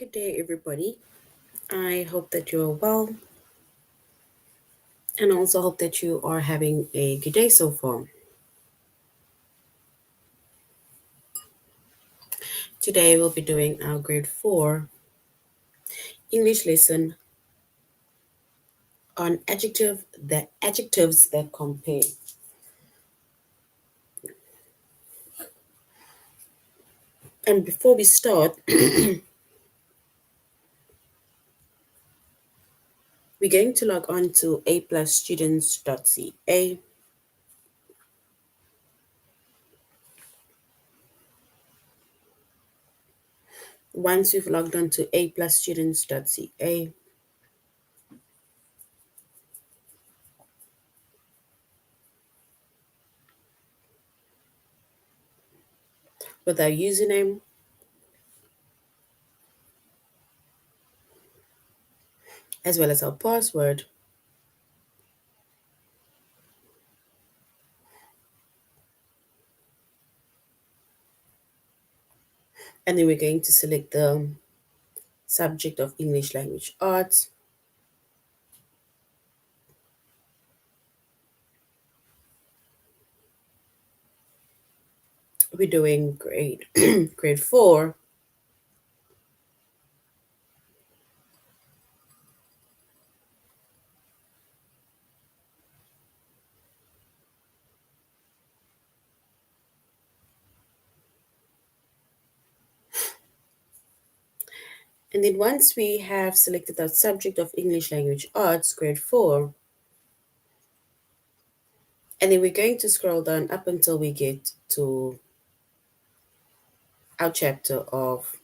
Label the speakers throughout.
Speaker 1: Good day, everybody. I hope that you're well, and also hope that you are having a good day so far. Today, we'll be doing our grade 4 English lesson on the adjectives that compare. And before we start, we're going to log on to aplusstudents.ca. Once you've logged on to aplusstudents.ca, with our username, as well as our password, and then we're going to select the subject of English language arts. We're doing grade grade 4. And then once we have selected that subject of English language arts, grade 4, and then we're going to scroll down up until we get to our chapter of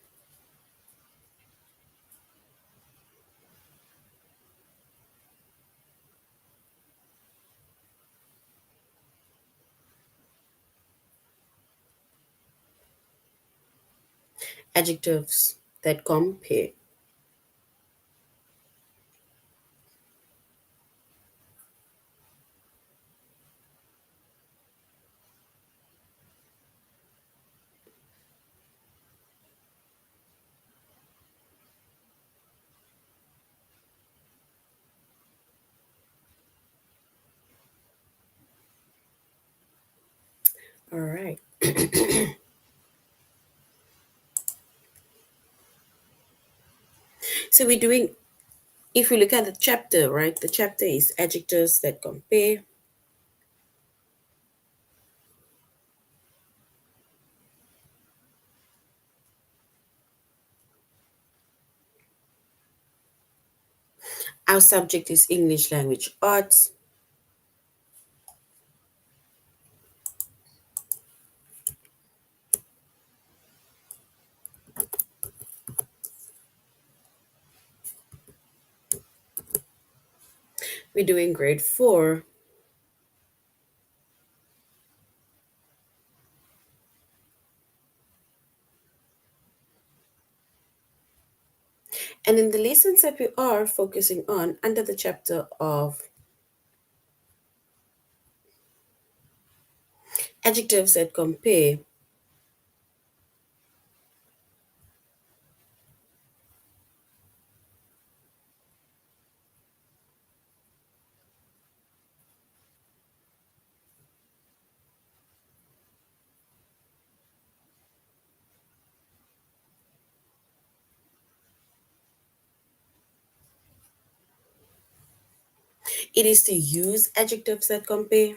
Speaker 1: adjectives that compare. All right. So we're doing, if we look at the chapter, right, the chapter is adjectives that compare. Our subject is English language arts. We're doing grade 4. And in the lessons that we are focusing on under the chapter of adjectives that compare, it is to use adjectives that compare.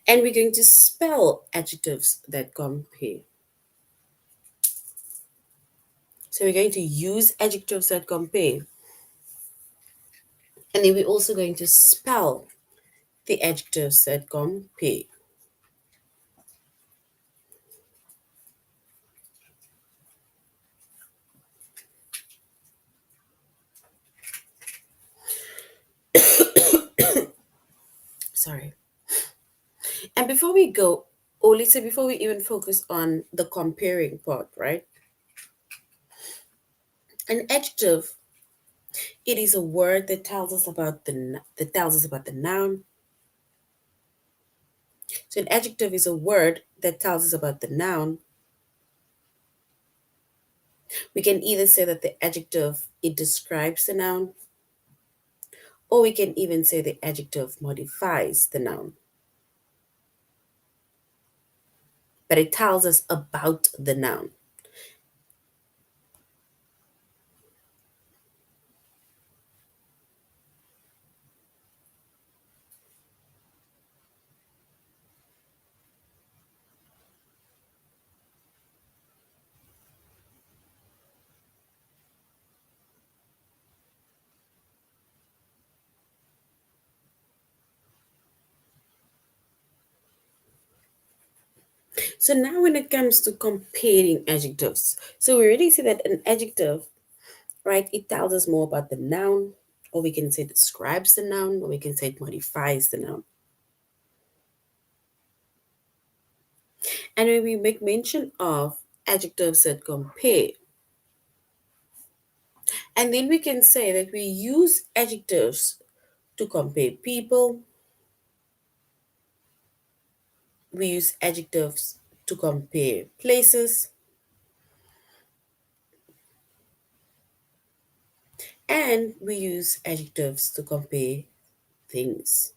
Speaker 1: And we're going to spell adjectives that compare. So we're going to use adjectives that compare. And then we're also going to spell the adjectives that compare. Sorry. And before we go, or let's say before we even focus on the comparing part, right? An adjective, it is a word that tells us about the noun. So an adjective is a word that tells us about the noun. We can either say that the adjective it describes the noun, or we can even say the adjective modifies the noun, but it tells us about the noun. So now when it comes to comparing adjectives, so we already see that an adjective, right, it tells us more about the noun, or we can say it describes the noun, or we can say it modifies the noun. And when we make mention of adjectives that compare, and then we can say that we use adjectives to compare people, we use adjectives to compare places, and we use adjectives to compare things.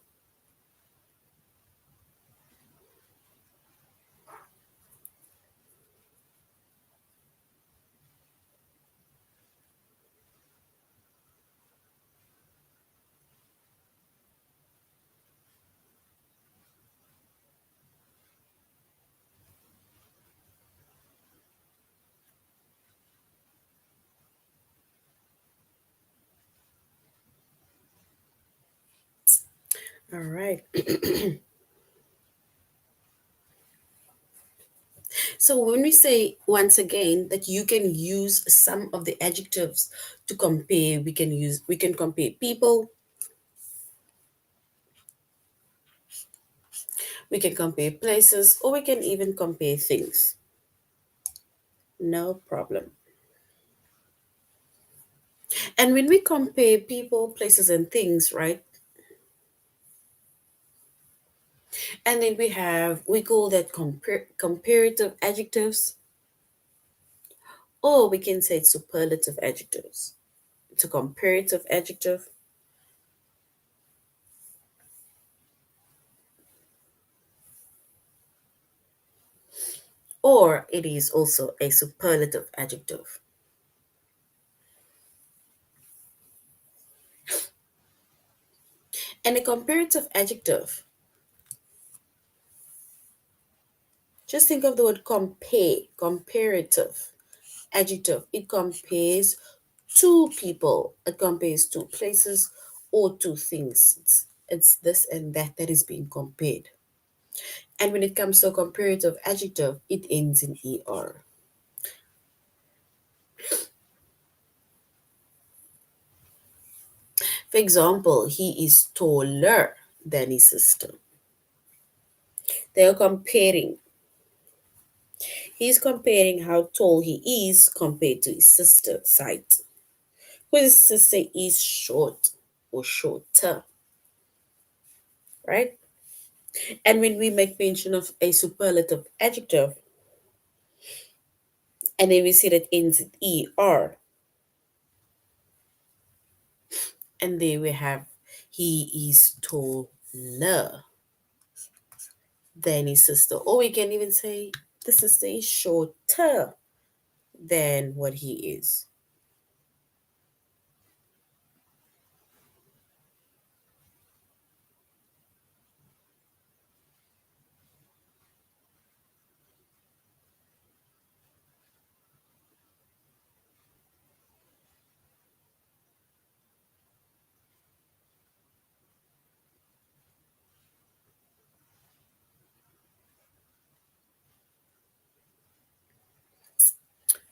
Speaker 1: All right. So when we say once again that you can use some of the adjectives to compare, we can compare people, we can compare places, or we can even compare things. No problem. And when we compare people, places, and things, right? And then we call that comparative adjectives, or we can say superlative adjectives. It's a comparative adjective, or it is also a superlative adjective. And a comparative adjective, just think of the word compare, comparative adjective. It compares two people, it compares two places or two things. It's this and that that is being compared. And when it comes to a comparative adjective, it ends in er. For example, he is taller than his sister. They are comparing. He's comparing how tall he is compared to his sister's height. Who his sister is short or shorter, right? And when we make mention of a superlative adjective, and then we see that ends in er, and there we have he is taller than his sister. Or we can even say the sister is shorter than what he is.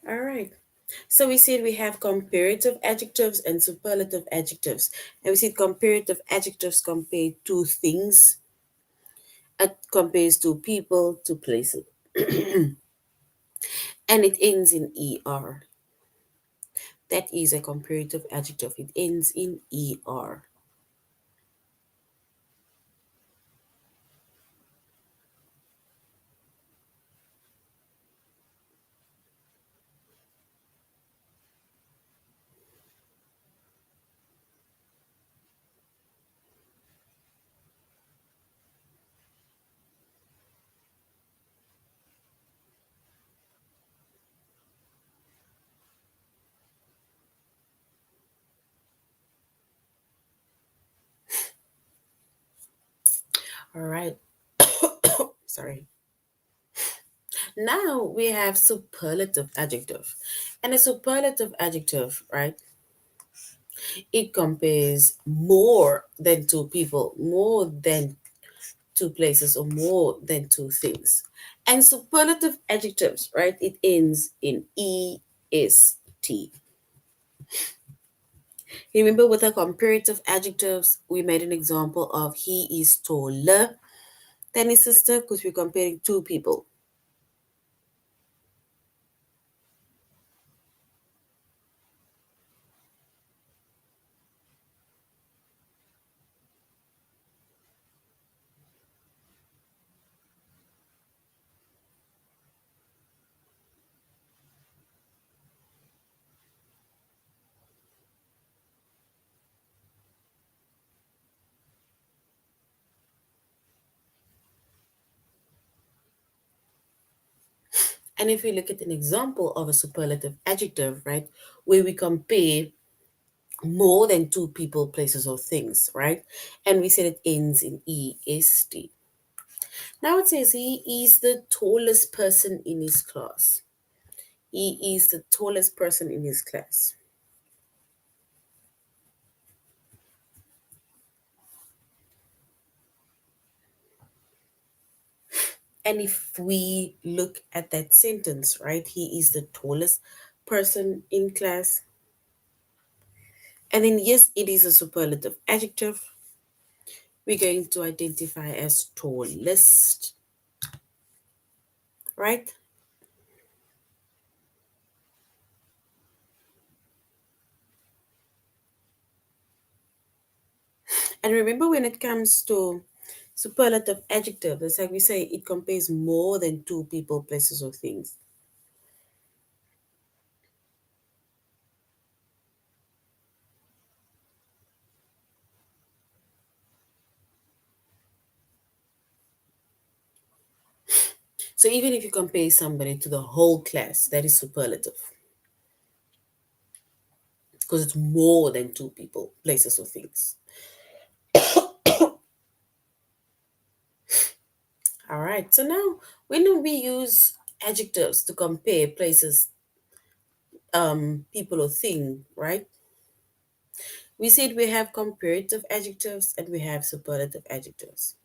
Speaker 1: All right. So we said we have comparative adjectives and superlative adjectives. And we said comparative adjectives compare to things, it compares to people, to places. And it ends in er. That is a comparative adjective. It ends in er. All right. Sorry. Now we have superlative adjective. And a superlative adjective, right? It compares more than two people, more than two places, or more than two things. And superlative adjectives, right? It ends in est. Remember with the comparative adjectives, we made an example of he is taller than his sister because we're comparing two people. And if we look at an example of a superlative adjective, right, where we compare more than two people, places, or things, right? And we said it ends in est. Now it says he is the tallest person in his class. He is the tallest person in his class. And if we look at that sentence, right, he is the tallest person in class. And then, yes, it is a superlative adjective. We're going to identify as tallest, right? And remember, when it comes to superlative adjective, it's like we say it compares more than two people, places, or things. So even if you compare somebody to the whole class, that is superlative because it's more than two people, places, or things. All right. So now, when we use adjectives to compare places, people, or thing, right? We said we have comparative adjectives and we have superlative adjectives.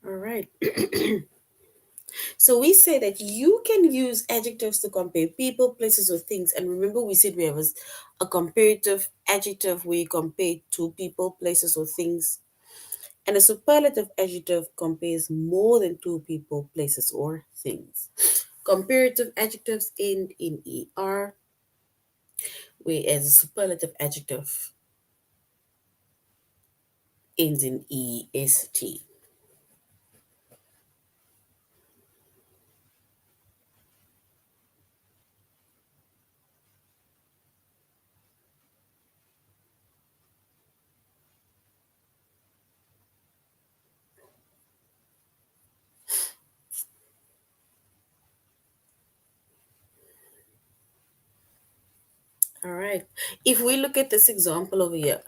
Speaker 1: All right. So we say that you can use adjectives to compare people, places, or things. And remember, we said we have a comparative adjective where you compare two people, places, or things. And a superlative adjective compares more than two people, places, or things. Comparative adjectives end in er, whereas a superlative adjective ends in est. All right. If we look at this example over here,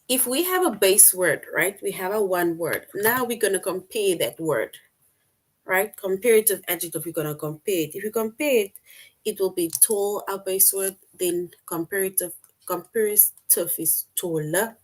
Speaker 1: if we have a base word, right? We have a one word. Now we're going to compare that word, right? Comparative adjective, we're going to compare it. If you compare it, it will be tall, our base word. Then comparative is taller.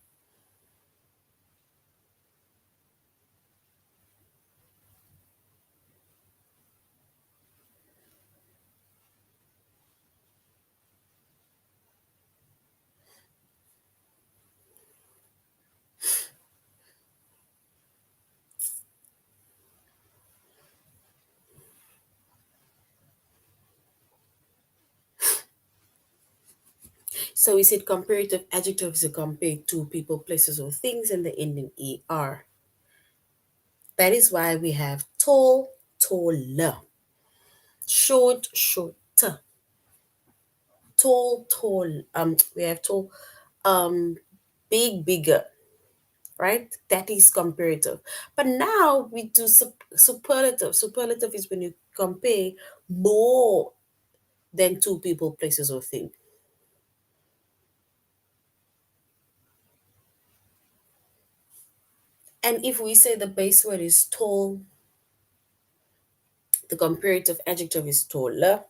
Speaker 1: So we said comparative adjectives are compared to people, places, or things, and the ending er. That is why we have tall, taller, short, shorter, tall, tall. We have tall, big, bigger. Right? That is comparative. But now we do superlative. Superlative is when you compare more than two people, places, or things. And if we say the base word is tall, the comparative adjective is taller.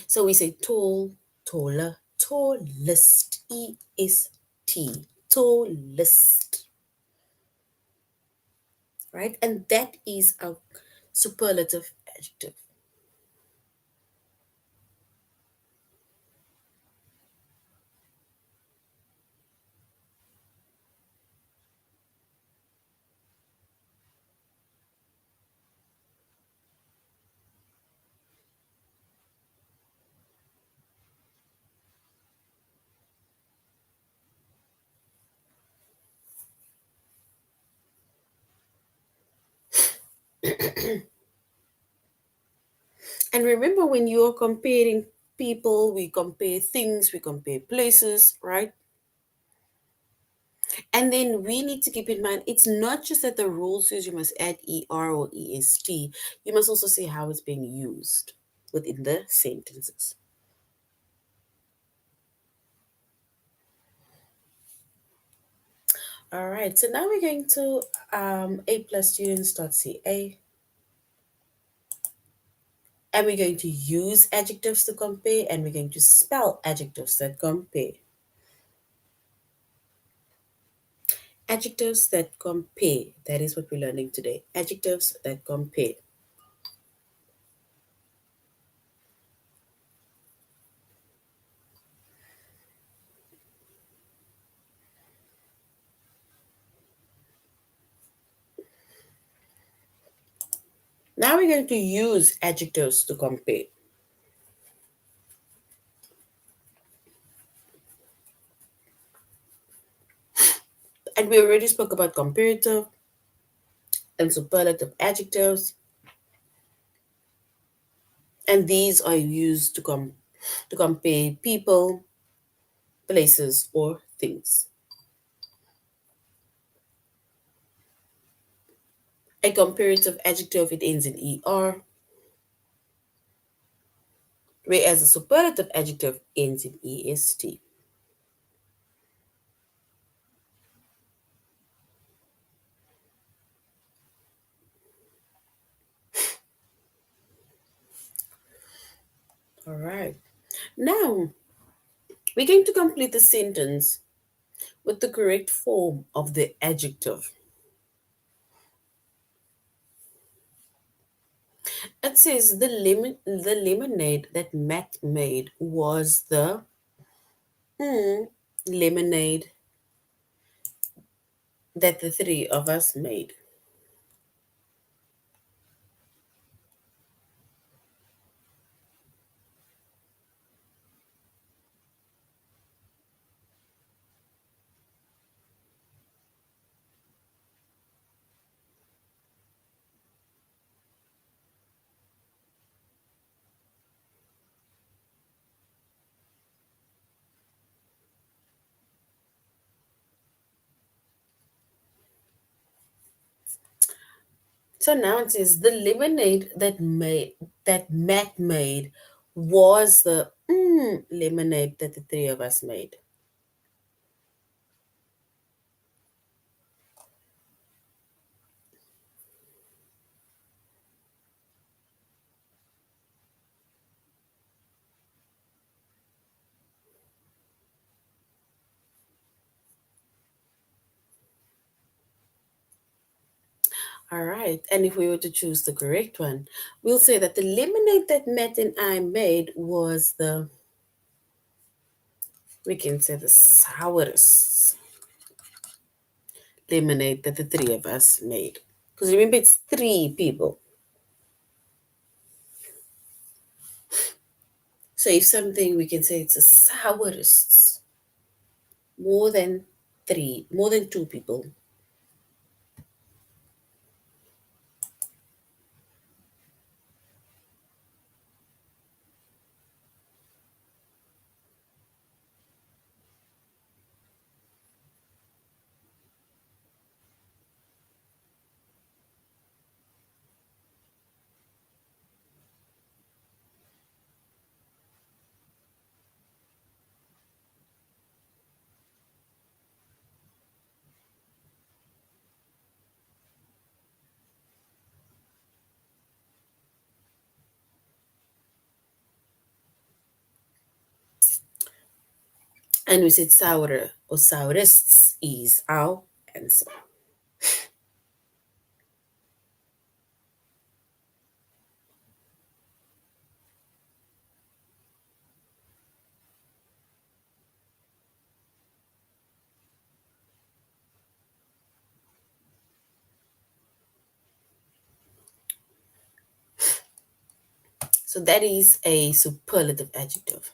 Speaker 1: So we say tall, taller, tallest, E-S-T, tallest, right? And that is a superlative adjective. And remember, when you're comparing people, we compare things, we compare places, right? And then we need to keep in mind it's not just that the rule says you must add ER or EST, you must also see how it's being used within the sentences. All right, so now we're going to a+students.ca, and we're going to use adjectives to compare, and we're going to spell adjectives that compare. Adjectives that compare, that is what we're learning today. Adjectives that compare. Now we're going to use adjectives to compare. And we already spoke about comparative and superlative adjectives, and these are used to compare people, places, or things. A comparative adjective, it ends in er, whereas a superlative adjective ends in est. All right. Now we're going to complete the sentence with the correct form of the adjective. It says the lemonade that Matt made was the lemonade that the three of us made. So now it says the lemonade that Matt made was the lemonade that the three of us made. All right. And if we were to choose the correct one, we'll say that the lemonade that Matt and I made was we can say the sourest lemonade that the three of us made. Because remember, it's three people. So if something, we can say it's the sourest, more than three, more than two people. And we said sour or sourest is our answer. So that is a superlative adjective.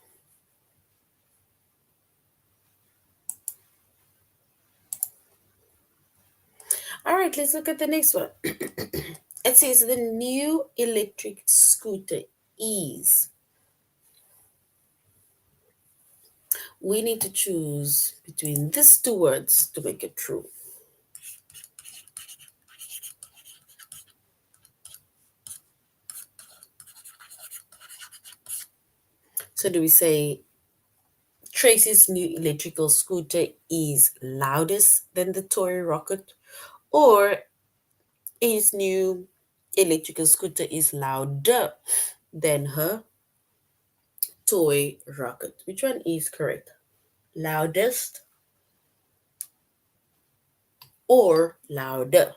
Speaker 1: All right, let's look at the next one. It says the new electric scooter is. We need to choose between these two words to make it true. So do we say Tracy's new electrical scooter is loudest than the toy rocket, or his new electrical scooter is louder than her toy rocket? Which one is correct? Loudest or louder?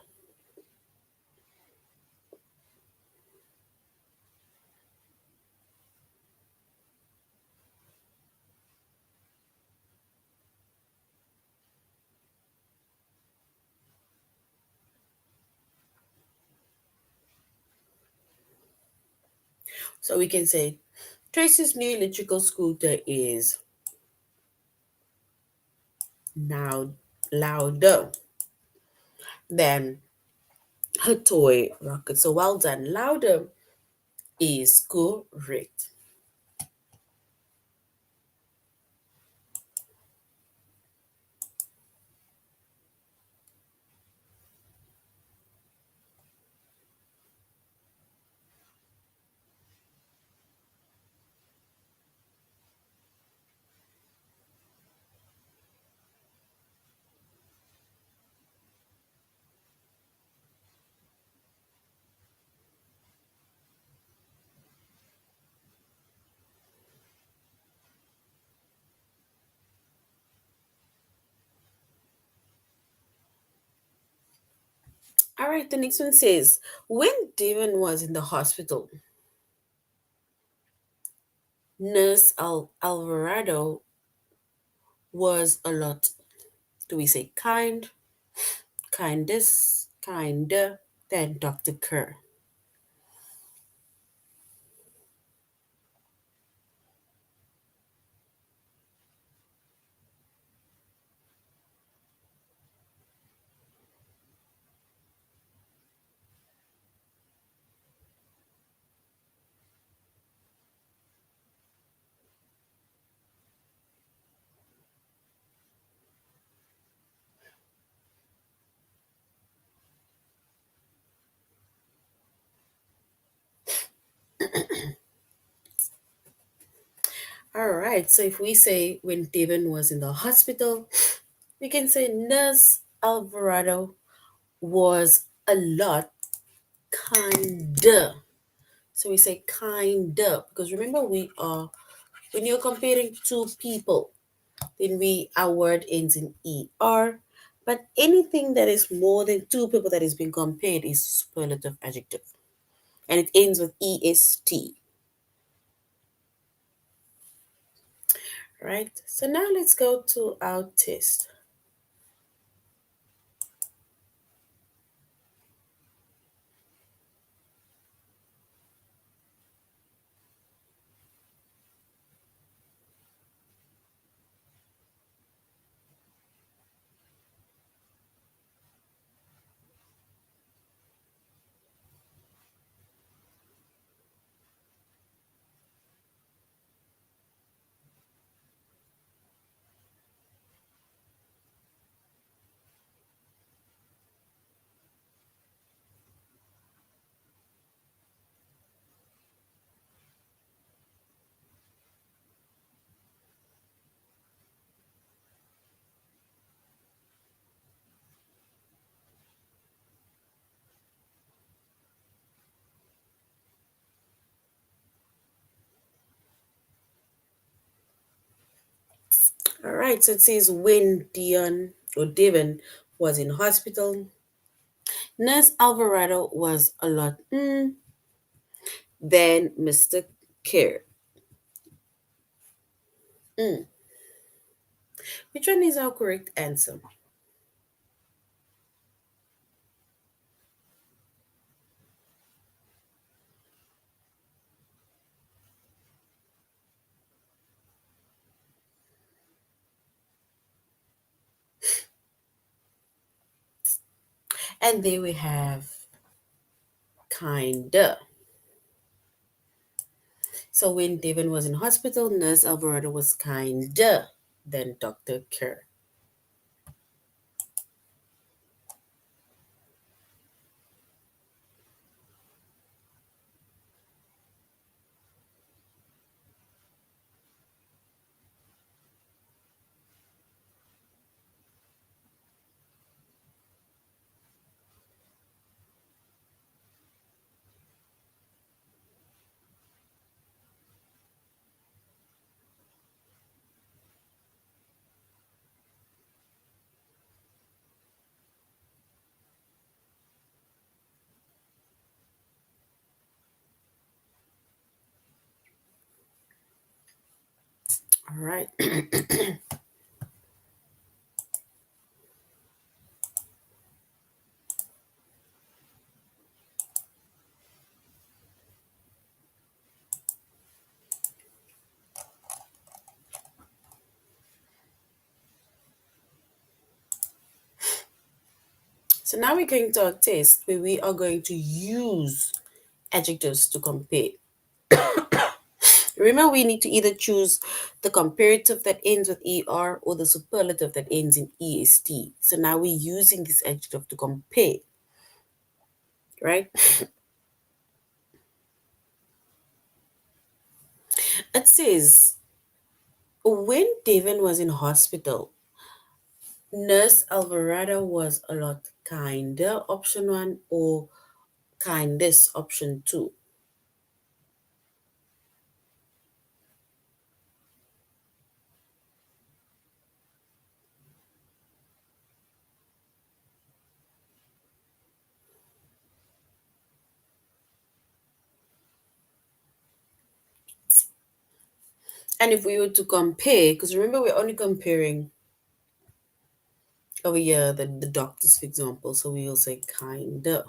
Speaker 1: So we can say Tracy's new electrical scooter is now louder than her toy rocket. So well done. Louder is correct. All right, the next one says when Devon was in the hospital, Nurse Alvarado was a lot. Do we say kind, kindest, kinder than Dr. Kerr? All right, so if we say when Devon was in the hospital, we can say Nurse Alvarado was a lot kinder. So we say kinder because remember we are when you're comparing two people, then we our word ends in er. But anything that is more than two people that is being compared is superlative adjective. And it ends with est. Right? So now let's go to our test. All right, so it says when Dion or Devon was in hospital, Nurse Alvarado was a lot than Mr. Kerr. Mm. Which one is our correct answer? And there we have kinda. So when Devon was in hospital, Nurse Alvarado was kinder than Dr. Kerr. All right. So now we're going to our test where we are going to use adjectives to compare. Remember, we need to either choose the comparative that ends with er or the superlative that ends in est. So now we're using this adjective to compare, right? It says, when Devon was in hospital, Nurse Alvarado was a lot kinder, option one, or kindest, option two. And if we were to compare, because remember we're only comparing over here the doctors, for example, so we will say kinder.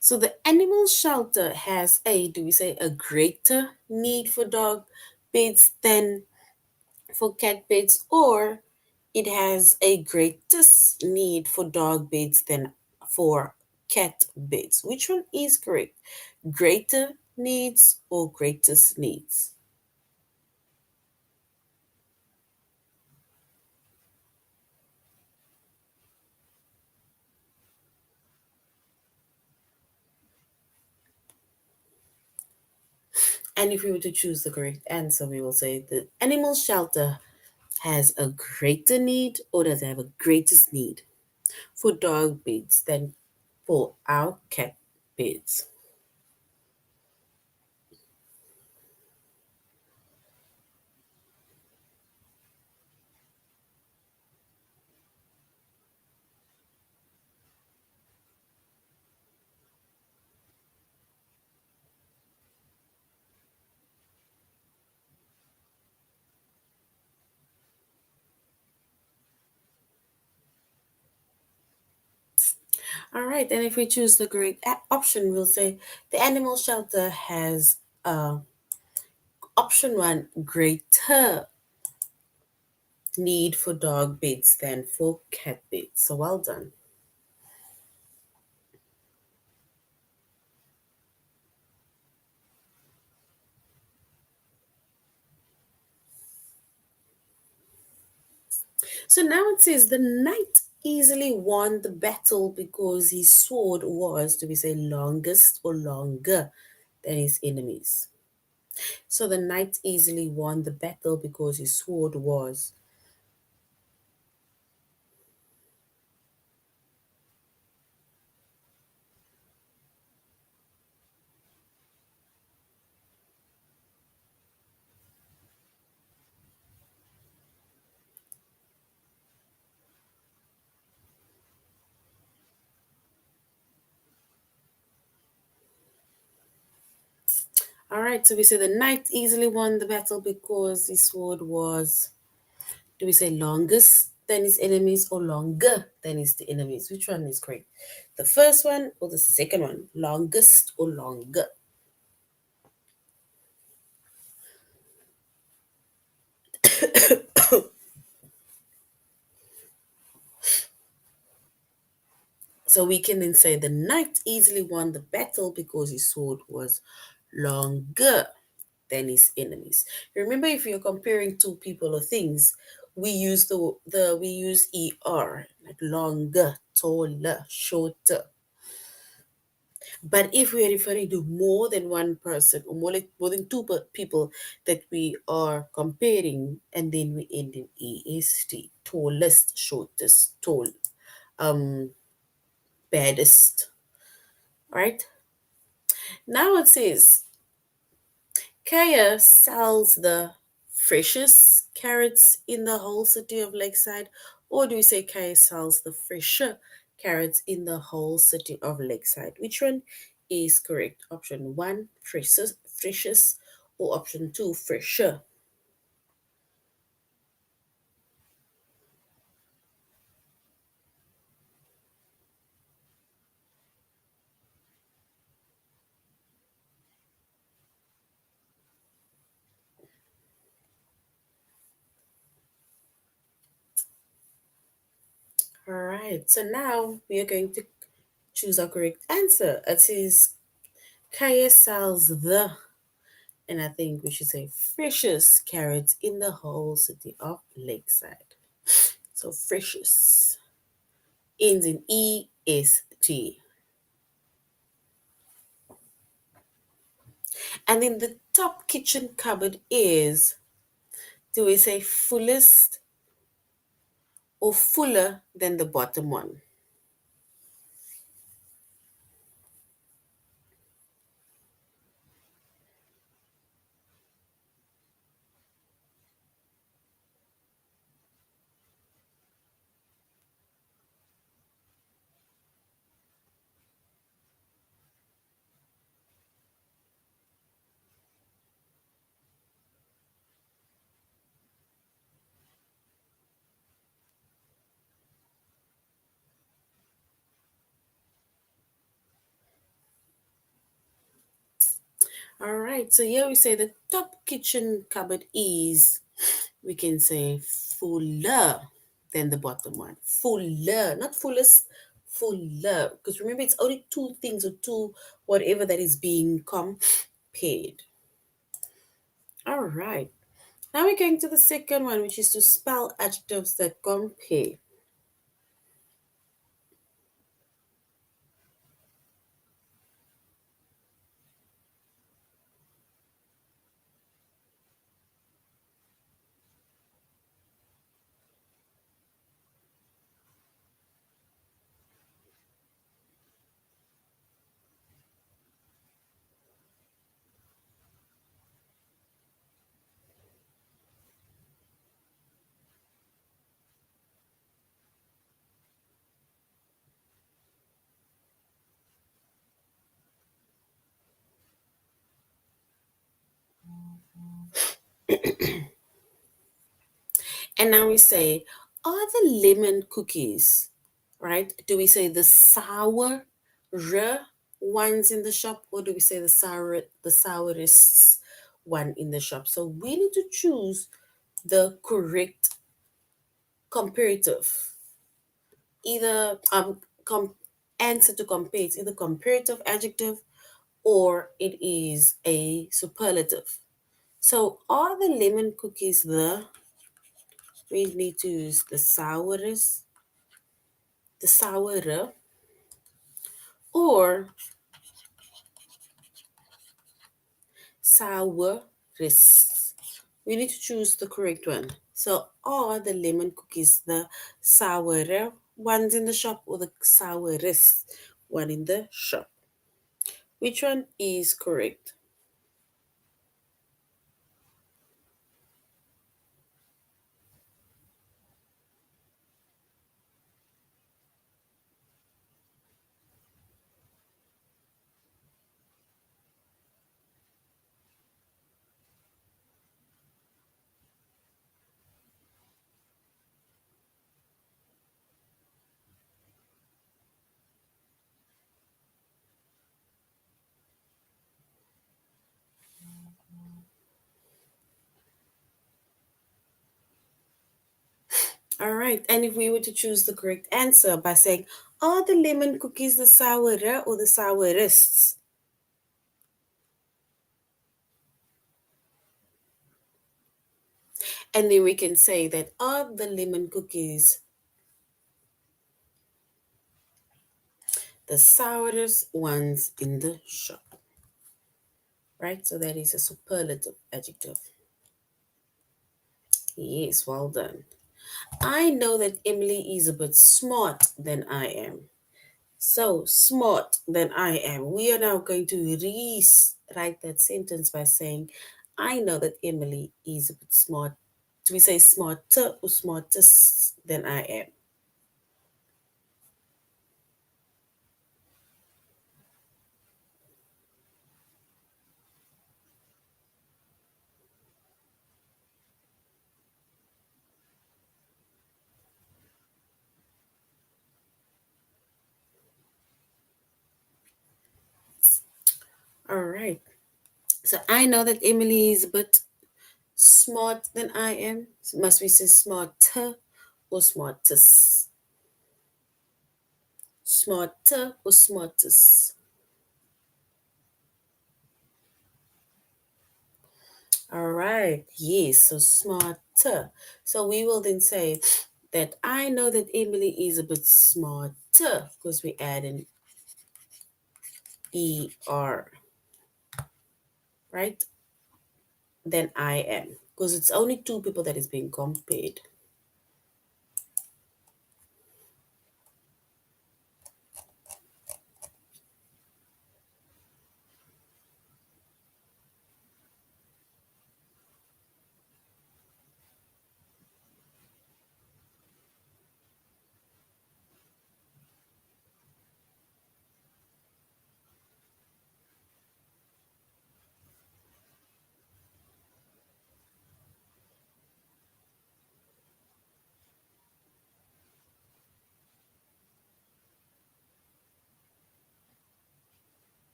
Speaker 1: So the animal shelter has do we say a greater need for dog beds than for cat beds, or It has a greatest need for dog beds than for cat beds. Which one is correct? Greater needs or greatest needs? And if we were to choose the correct answer, we will say the animal shelter has a greater need or does it have a greatest need for dog beds than for our cat beds. All right, and if we choose the correct option, we'll say the animal shelter has option one greater need for dog beds than for cat beds. So well done. So now it says the knight easily won the battle because his sword was, do we say, longest or longer than his enemies? So the knight easily won the battle because his sword was. All right, so we say the knight easily won the battle because his sword was, do we say, longest than his enemies or longer than his enemies? Which one is correct? The first one or the second one? Longest or longer? So we can then say the knight easily won the battle because his sword was longer than his enemies. Remember, if you're comparing two people or things, we use the we use er, like longer, taller, shorter. But if we are referring to more than one person or more than two people that we are comparing, and then we end in est, tallest, shortest, tall, um, baddest, right? Now it says Kaya sells the freshest carrots in the whole city of Lakeside, or do we say Kaya sells the fresher carrots in the whole city of Lakeside? Which one is correct? Option one, freshest, or option two, fresher? All right, so now we are going to choose our correct answer. It says Kaya sells the, and I think we should say freshest carrots in the whole city of Lakeside. So freshest ends in EST. And then the top kitchen cupboard is, do we say fullest or fuller than the bottom one? All right, so here we say the top kitchen cupboard is, we can say fuller than the bottom one. Fuller, not fullest, fuller. Because remember, it's only two things or two whatever that is being compared. All right. Now we're going to the second one, which is to spell adjectives that compare. And now we say, are the lemon cookies, right? Do we say the sour ones in the shop, or do we say the sourest one in the shop? So we need to choose the correct comparative. Either answer to compare, it's either comparative adjective or it is a superlative. So are the lemon cookies we need to use the sourest, the sourer, or sourest. We need to choose the correct one. So are the lemon cookies the sourer ones in the shop or the sourest one in the shop? Which one is correct? All right. And if we were to choose the correct answer by saying, are the lemon cookies the sourer or the sourest? And then we can say that are the lemon cookies the sourest ones in the shop, right? So that is a superlative adjective. Yes, well done. I know that Emily is a bit smart than I am. So smart than I am. We are now going to rewrite that sentence by saying, I know that Emily is a bit smart. Do we say smarter or smartest than I am? All right. So I know that Emily is a bit smart than I am. Must we say smarter or smartest? Smarter or smartest? All right. Yes. So smarter. So we will then say that I know that Emily is a bit smarter because we add an ER, right? Than I am because it's only two people that is being compared.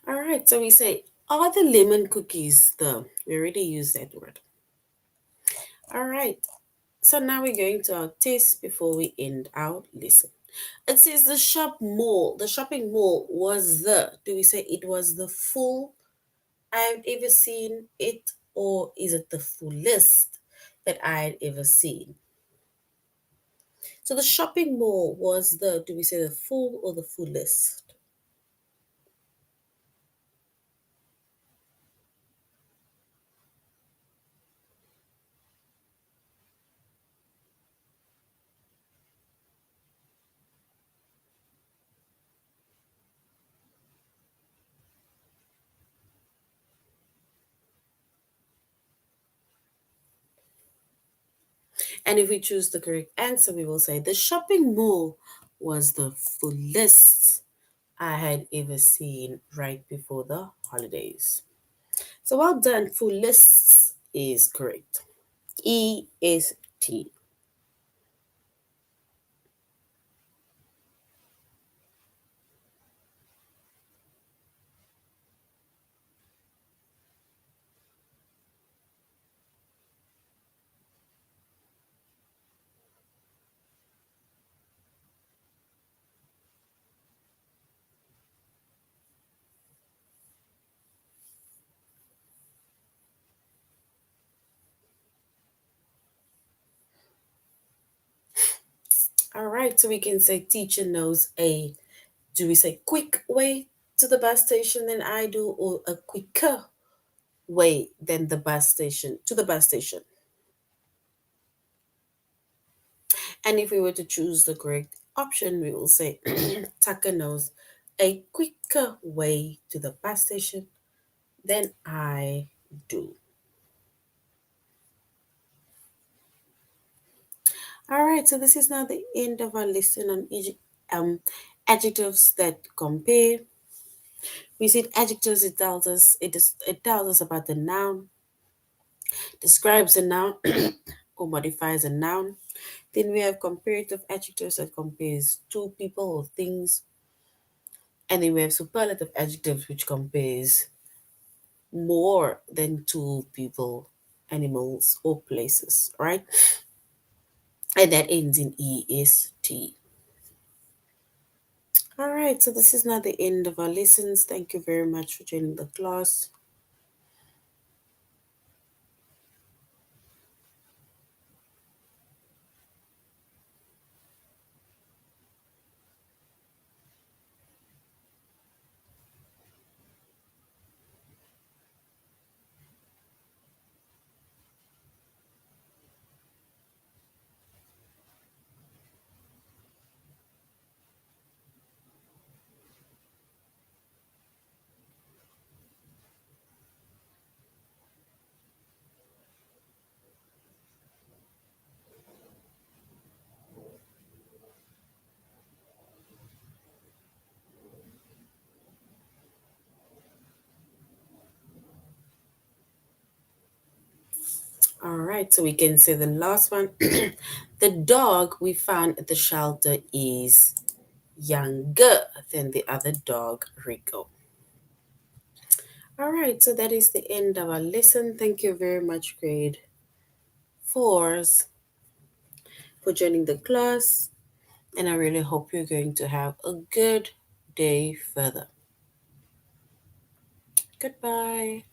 Speaker 1: All right, so we say, are the lemon cookies the? We already used that word. All right, so now we're going to our test before we end our lesson. It says the shopping mall was the. Do we say it was the full I've ever seen it, or is it the fullest that I'd ever seen? So the shopping mall was the. Do we say the full or the fullest? And if we choose the correct answer, we will say the shopping mall was the fullest I had ever seen right before the holidays. So well done, fullest is correct. EST. All right, so we can say teacher knows a, do we say quick way to the bus station than I do, or a quicker way than the bus station to the bus station? And if we were to choose the correct option, we will say Tucker knows a quicker way to the bus station than I do. All right, so this is now the end of our lesson on um, adjectives that compare. We said adjectives. It tells us about the noun, describes a noun, or modifies a noun. Then we have comparative adjectives that compares two people or things, and then we have superlative adjectives which compares more than two people, animals, or places, right? And that ends in EST. All right, so this is now the end of our lessons. Thank you very much for joining the class. All right, so we can say the last one. The dog we found at the shelter is younger than the other dog, Rico. All right, so that is the end of our lesson. Thank you very much, grade fours, for joining the class. And I really hope you're going to have a good day further. Goodbye.